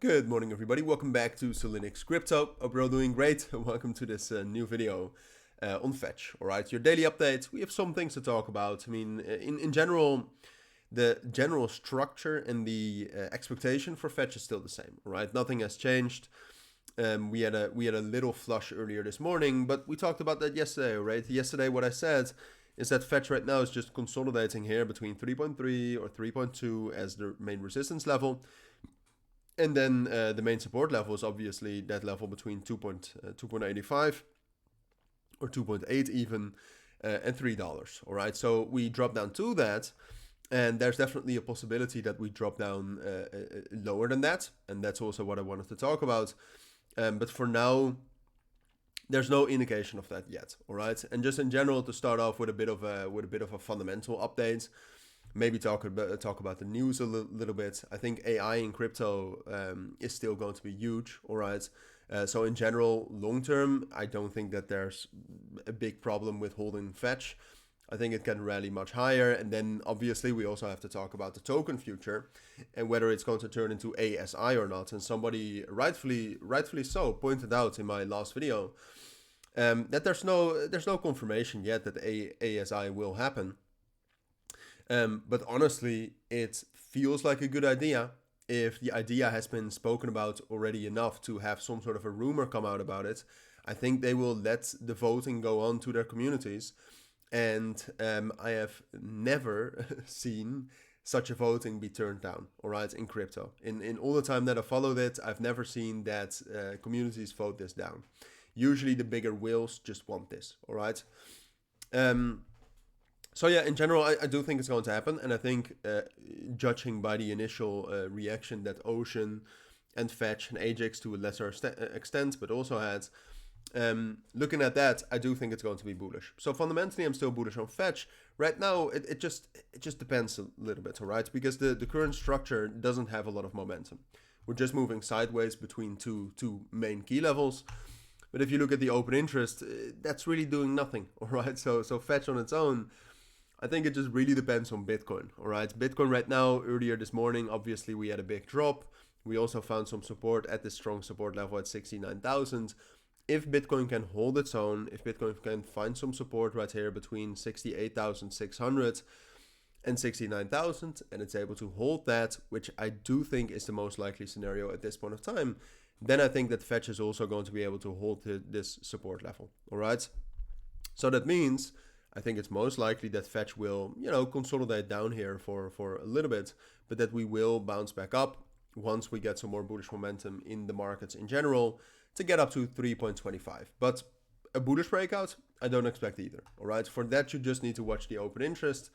Good morning, everybody. Welcome back to Cilinix Crypto. Hope you're all doing great. Welcome to this new video on Fetch. All right, your daily update. We have some things to talk about. I mean, in general, the general structure and the expectation for Fetch is still the same. All right, nothing has changed. We had a little flush earlier this morning, but we talked about that yesterday. Right? Yesterday, what I said is that Fetch right now is just consolidating here between 3.3 or 3.2 as the main resistance level. And then the main support level is obviously that level between 2.85 or 2.8 even and $3. All right, so we drop down to that, and there's definitely a possibility that we drop down lower than that, and that's also what I wanted to talk about. But for now, there's no indication of that yet. All right, and just in general, to start off with a bit of a fundamental update. Maybe talk about the news a little bit. I think AI in crypto is still going to be huge, all right? So in general, long term, I don't think that there's a big problem with holding Fetch. I think it can rally much higher. And then obviously we also have to talk about the token future and whether it's going to turn into ASI or not. And somebody rightfully so pointed out in my last video that there's no confirmation yet that ASI will happen. But honestly, it feels like a good idea if the idea has been spoken about already enough to have some sort of a rumor come out about it. I think they will let the voting go on to their communities. And I have never seen such a voting be turned down, all right, in crypto. In all the time that I followed it, I've never seen that communities vote this down. Usually the bigger whales just want this, all right? So yeah, in general, I do think it's going to happen. And I think judging by the initial reaction that Ocean and Fetch and Ajax to a lesser extent, but also had, looking at that, I do think it's going to be bullish. So fundamentally, I'm still bullish on Fetch. Right now, it just depends a little bit, all right? Because the current structure doesn't have a lot of momentum. We're just moving sideways between two main key levels. But if you look at the open interest, that's really doing nothing, all right? So Fetch on its own, I think it just really depends on Bitcoin, all right? Bitcoin right now, earlier this morning, obviously we had a big drop. We also found some support at this strong support level at 69,000. If Bitcoin can hold its own, if Bitcoin can find some support right here between 68,600 and 69,000, and it's able to hold that, which I do think is the most likely scenario at this point of time, then I think that Fetch is also going to be able to hold this support level, all right? So that means I think it's most likely that Fetch will, consolidate down here for a little bit, but that we will bounce back up once we get some more bullish momentum in the markets in general to get up to 3.25. But a bullish breakout, I don't expect either, all right? For that, you just need to watch the open interest.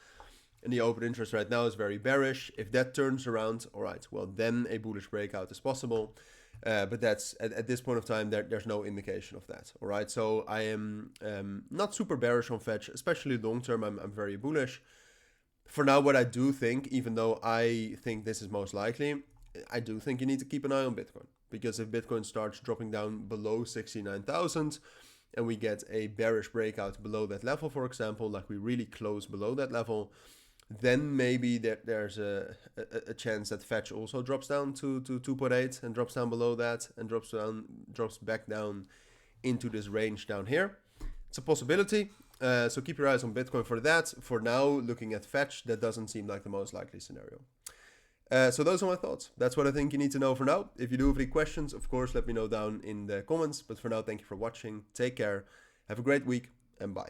And the open interest right now is very bearish. If that turns around, all right, well, then a bullish breakout is possible. But that's at this point of time, there's no indication of that. All right, so I am not super bearish on Fetch, especially long term. I'm very bullish. For now, what I do think, even though I think this is most likely, I do think you need to keep an eye on Bitcoin, because if Bitcoin starts dropping down below 69,000 and we get a bearish breakout below that level, for example, like we really close below that level, then maybe there's a chance that Fetch also drops down to 2.8 and drops down below that and drops back down into this range down here. It's a possibility. So keep your eyes on Bitcoin for that. For now, looking at Fetch, that doesn't seem like the most likely scenario. So those are my thoughts. That's what I think you need to know for now. If you do have any questions, of course, let me know down in the comments. But for now, thank you for watching. Take care. Have a great week and bye.